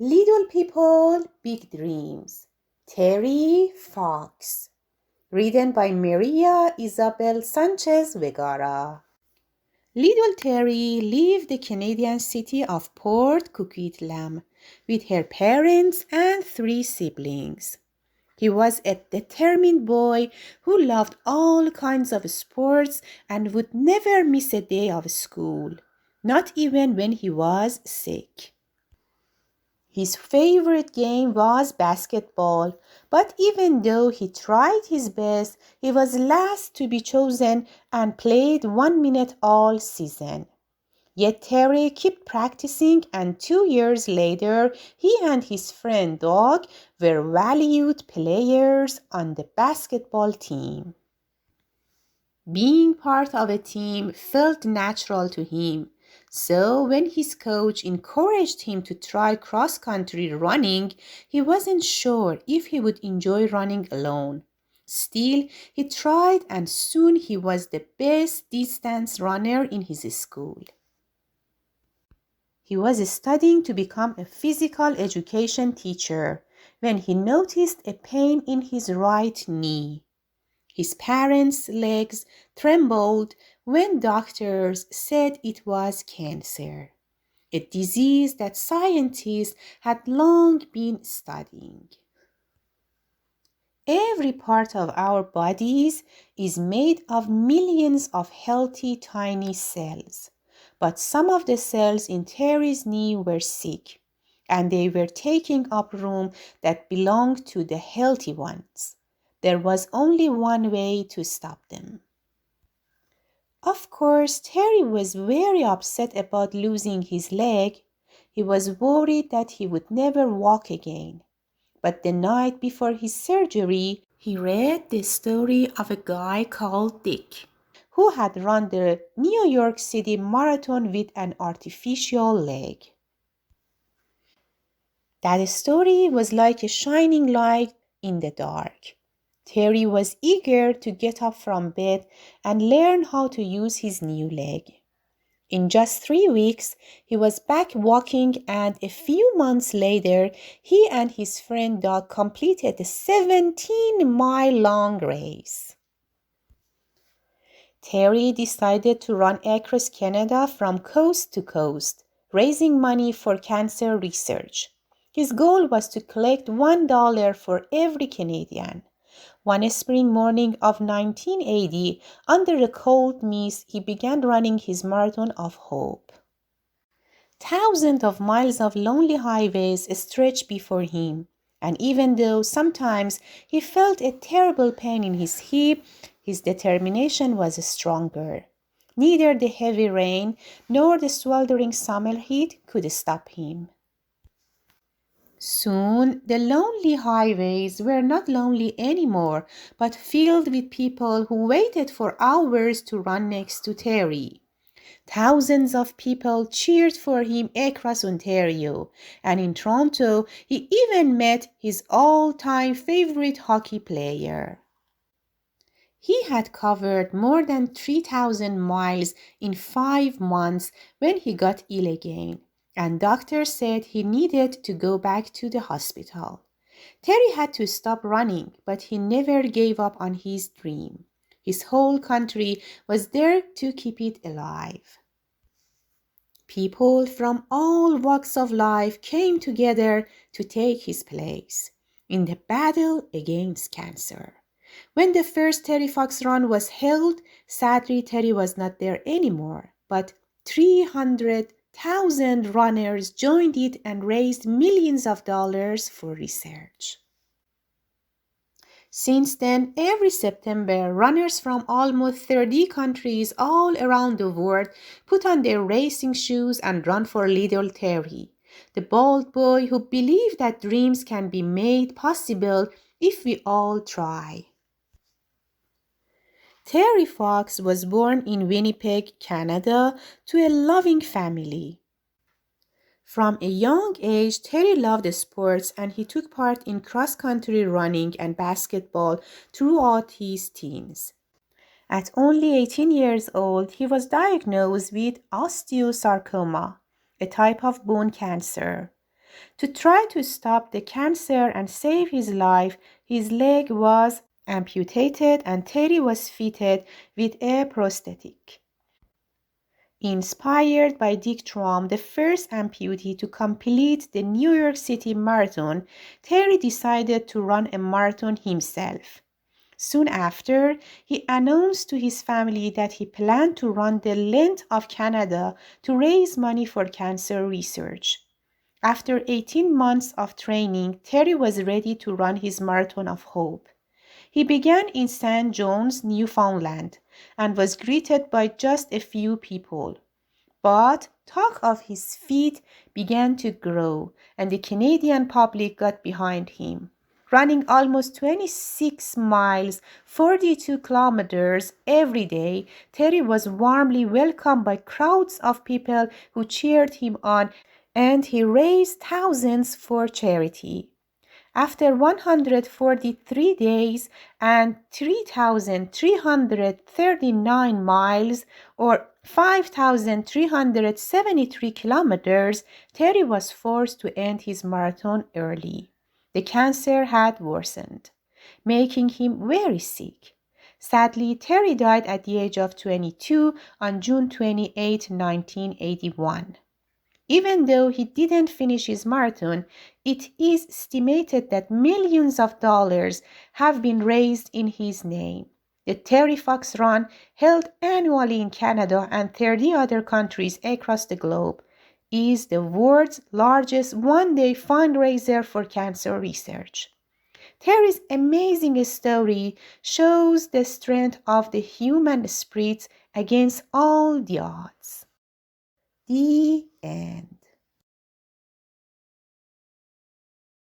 Little People, Big Dreams. Terry Fox. Written by Maria Isabel Sanchez Vergara. Little Terry lived the Canadian city of Port Coquitlam with her parents and 3 siblings. He was a determined boy who loved all kinds of sports and would never miss a day of school, not even when he was sick. His favorite game was basketball, but even though he tried his best, he was last to be chosen and played 1 minute all season. Yet Terry kept practicing, and 2 years later, he and his friend Doug were valued players on the basketball team. Being part of a team felt natural to him. So when his coach encouraged him to try cross-country running, he wasn't sure if he would enjoy running alone. Still, he tried, and soon he was the best distance runner in his school. He was studying to become a physical education teacher when he noticed a pain in his right knee. His parents' legs trembled when doctors said it was cancer, a disease that scientists had long been studying. Every part of our bodies is made of millions of healthy tiny cells, but some of the cells in Terry's knee were sick, and they were taking up room that belonged to the healthy ones. There was only one way to stop them. Of course, Terry was very upset about losing his leg. He was worried that he would never walk again. But the night before his surgery, he read the story of a guy called Dick, who had run the New York City Marathon with an artificial leg. That story was like a shining light in the dark. Terry was eager to get up from bed and learn how to use his new leg. In just 3 weeks, he was back walking, and a few months later, he and his friend Doug completed a 17-mile-long race. Terry decided to run across Canada from coast to coast, raising money for cancer research. His goal was to collect $1 for every Canadian. One spring morning of 1980, under a cold mist, he began running his marathon of hope. Thousands of miles of lonely highways stretched before him, and even though sometimes he felt a terrible pain in his hip, his determination was stronger. Neither the heavy rain nor the sweltering summer heat could stop him. Soon, the lonely highways were not lonely anymore, but filled with people who waited for hours to run next to Terry. Thousands of people cheered for him across Ontario, and in Toronto, he even met his all-time favorite hockey player. He had covered more than 3,000 miles in 5 months when he got ill again, and doctors said he needed to go back to the hospital. Terry had to stop running, but he never gave up on his dream. His whole country was there to keep it alive. People from all walks of life came together to take his place in the battle against cancer. When the first Terry Fox run was held, sadly Terry was not there anymore, but 300,000 runners joined it and raised millions of dollars for research. Since then, every September, runners from almost 30 countries all around the world put on their racing shoes and run for little Terry, the bold boy who believed that dreams can be made possible if we all try. Terry Fox was born in Winnipeg, Canada, to a loving family. From a young age, Terry loved sports, and he took part in cross-country running and basketball throughout his teens. At only 18 years old, he was diagnosed with osteosarcoma, a type of bone cancer. To try to stop the cancer and save his life, his leg was amputated and Terry was fitted with a prosthetic. Inspired by Dick Traum, the first amputee to complete the New York City Marathon, Terry decided to run a marathon himself. Soon after, he announced to his family that he planned to run the length of Canada to raise money for cancer research. After 18 months of training, Terry was ready to run his Marathon of Hope. He began in St. John's, Newfoundland, and was greeted by just a few people. But talk of his feat began to grow, and the Canadian public got behind him. Running almost 26 miles, 42 kilometers every day, Terry was warmly welcomed by crowds of people who cheered him on, and he raised thousands for charity. After 143 days and 3,339 miles, or 5,373 kilometers, Terry was forced to end his marathon early. The cancer had worsened, making him very sick. Sadly, Terry died at the age of 22 on June 28, 1981. Even though he didn't finish his marathon, it is estimated that millions of dollars have been raised in his name. The Terry Fox Run, held annually in Canada and 30 other countries across the globe, is the world's largest one-day fundraiser for cancer research. Terry's amazing story shows the strength of the human spirit against all the odds. The end.